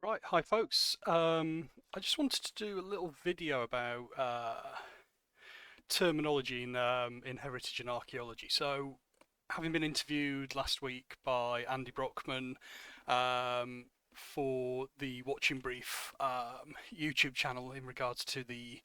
Right, hi folks. I just wanted to do a little video about terminology in heritage and archaeology. So, having been interviewed last week by Andy Brockman for the Watching Brief YouTube channel in regards to the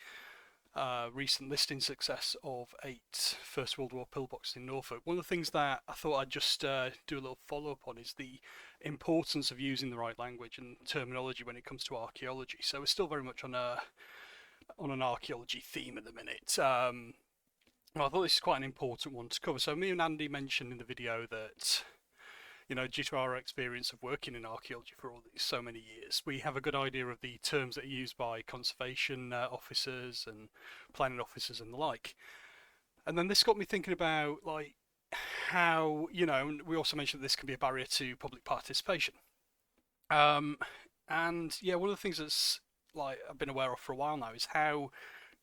recent listing success of 8 First World War pillboxes in Norfolk. One of the things that I thought I'd just do a little follow-up on is the importance of using the right language and terminology when it comes to archaeology. So we're still very much on an archaeology theme at the minute. Well, I thought this is quite an important one to cover. So me and Andy mentioned in the video that due to our experience of working in archaeology for all these so many years, we have a good idea of the terms that are used by conservation officers and planning officers and the like. And then this got me thinking about like how we also mentioned that this can be a barrier to public participation. Um, and yeah, one of the things that's like I've been aware of for a while now is how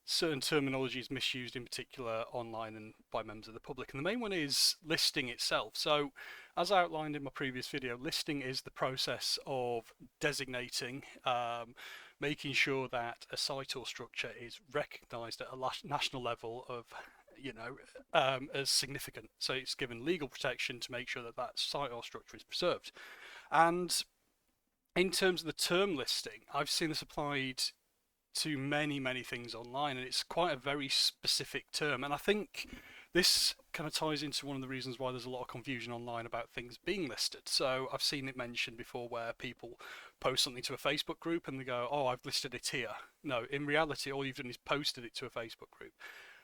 certain terminology is misused, in particular online and by members of the public. And the main one is listing itself. So, as outlined in my previous video, listing is the process of designating, making sure that a site or structure is recognised at a national level of as significant. So it's given legal protection to make sure that that site or structure is preserved. And in terms of the term listing, I've seen this applied to many things online, and it's quite a very specific term. And I think this kind of ties into one of the reasons why there's a lot of confusion online about things being listed. So I've seen it mentioned before where people post something to a Facebook group and they go, "Oh, I've listed it here." No, in reality, all you've done is posted it to a Facebook group.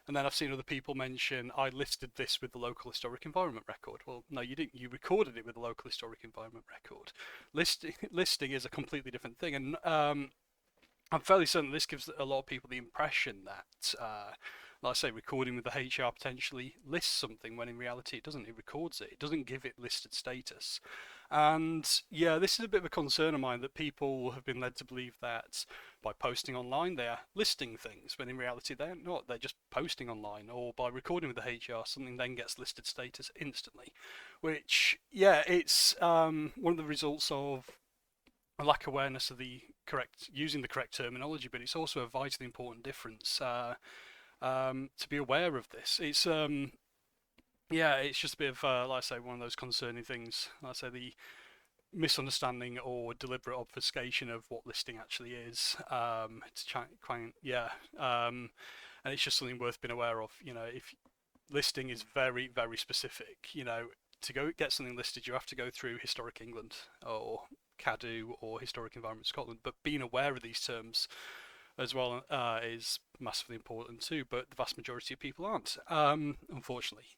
And then I've seen other people mention, "I listed this with the local historic environment record." Well, no, you didn't. You recorded it with the local historic environment record. Listing is a completely different thing, and I'm fairly certain this gives a lot of people the impression that, like I say, recording with the HR potentially lists something when in reality it doesn't. It records it. It doesn't give it listed status. And yeah, this is a bit of a concern of mine that people have been led to believe that by posting online they're listing things when in reality they're not. They're just posting online, or by recording with the HR something then gets listed status instantly. Which, yeah, it's one of the results of a lack of awareness of the correct using the correct terminology, but it's also a vitally important difference to be aware of this. It's yeah, it's just a bit of like I say, one of those concerning things. Like I say, the misunderstanding or deliberate obfuscation of what listing actually is. It's quite yeah, and it's just something worth being aware of. If listing is very specific, to go get something listed, you have to go through Historic England or CADU or Historic Environment Scotland. But being aware of these terms as well is massively important too. But the vast majority of people aren't, unfortunately.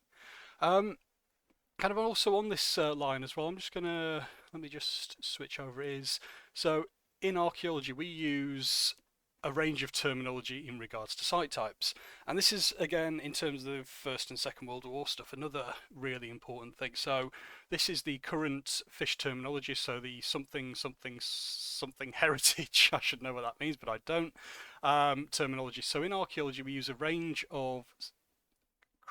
Um, Kind of also on this line as well. I'm just gonna let me just switch over. Is so in archaeology we use a range of terminology in regards to site types, and this is again in terms of First and Second World War stuff another really important thing. So this is the current fish terminology. So the something heritage. I should know what that means, but I don't. Terminology. So in archaeology we use a range of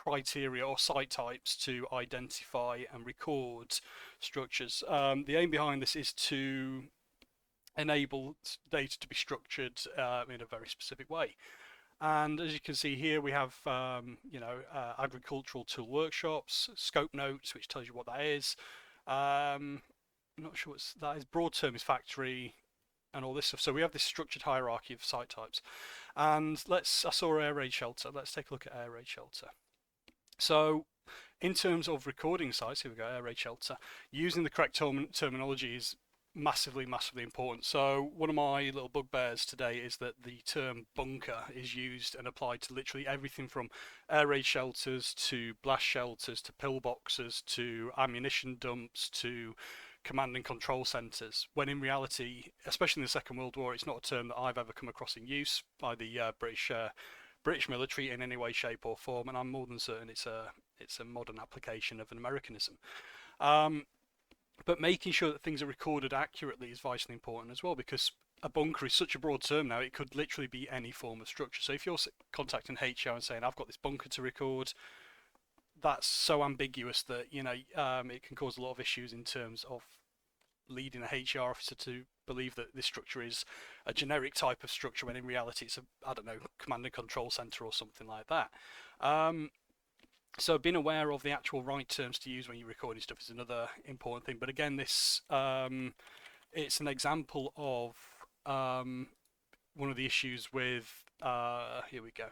criteria or site types to identify and record structures. The aim behind this is to enable data to be structured in a very specific way. And as you can see here, we have agricultural tool workshops, scope notes, which tells you what that is. I'm not sure what that is. Broad term is factory, and all this stuff. So we have this structured hierarchy of site types. And I saw air raid shelter. Let's take a look at air raid shelter. So in terms of recording sites, here we go, air raid shelter, using the correct terminology is massively important. So one of my little bugbears today is that the term bunker is used and applied to literally everything from air raid shelters to blast shelters to pillboxes to ammunition dumps to command and control centres, when in reality, especially in the Second World War, it's not a term that I've ever come across in use by the British military in any way, shape, or form, and I'm more than certain it's a modern application of an Americanism. Um, but making sure that things are recorded accurately is vitally important as well, because a bunker is such a broad term now; it could literally be any form of structure. So if you're contacting HR and saying, "I've got this bunker to record," that's so ambiguous that it can cause a lot of issues in terms of leading a HR officer to believe that this structure is a generic type of structure when in reality it's a, I don't know, command and control center or something like that. So being aware of the actual right terms to use when you're recording stuff is another important thing. But again, this it's an example of one of the issues with here we go.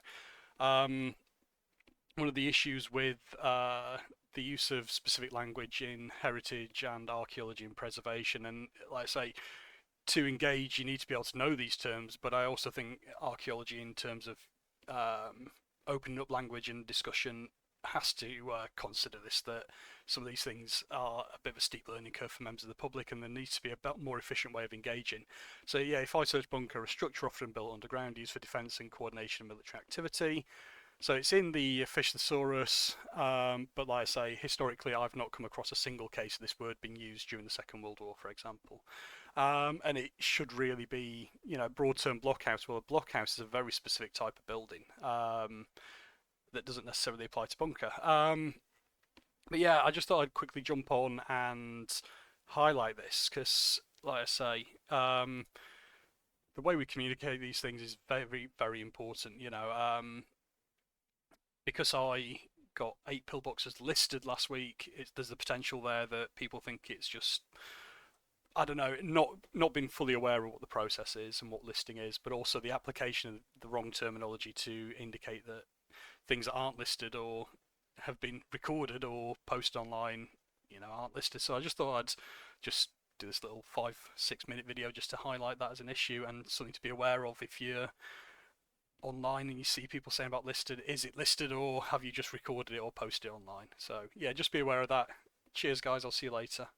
One of the issues with the use of specific language in heritage and archaeology and preservation, and like I say, to engage you need to be able to know these terms, but I also think archaeology in terms of opening up language and discussion has to consider this, that some of these things are a bit of a steep learning curve for members of the public, and there needs to be a more efficient way of engaging. So yeah, if I search bunker, a structure often built underground used for defence and coordination of military activity. So it's in the Fish Thesaurus, but like I say, historically I've not come across a single case of this word being used during the Second World War, for example. And it should really be, you know, broad term blockhouse. Well, a blockhouse is a very specific type of building that doesn't necessarily apply to bunker. But yeah, I just thought I'd quickly jump on and highlight this because, like I say, the way we communicate these things is very, very important. You know, because I got 8 pillboxes listed last week, there's the potential there that people think it's just, I don't know, not being fully aware of what the process is and what listing is, but also the application of the wrong terminology to indicate that things that aren't listed or have been recorded or posted online, you know, aren't listed. So I just thought I'd just do this little 5-6 minute video just to highlight that as an issue and something to be aware of if you're online and you see people saying about listed. Is it listed, or have you just recorded it or posted it online? So yeah, just be aware of that. Cheers guys, I'll see you later.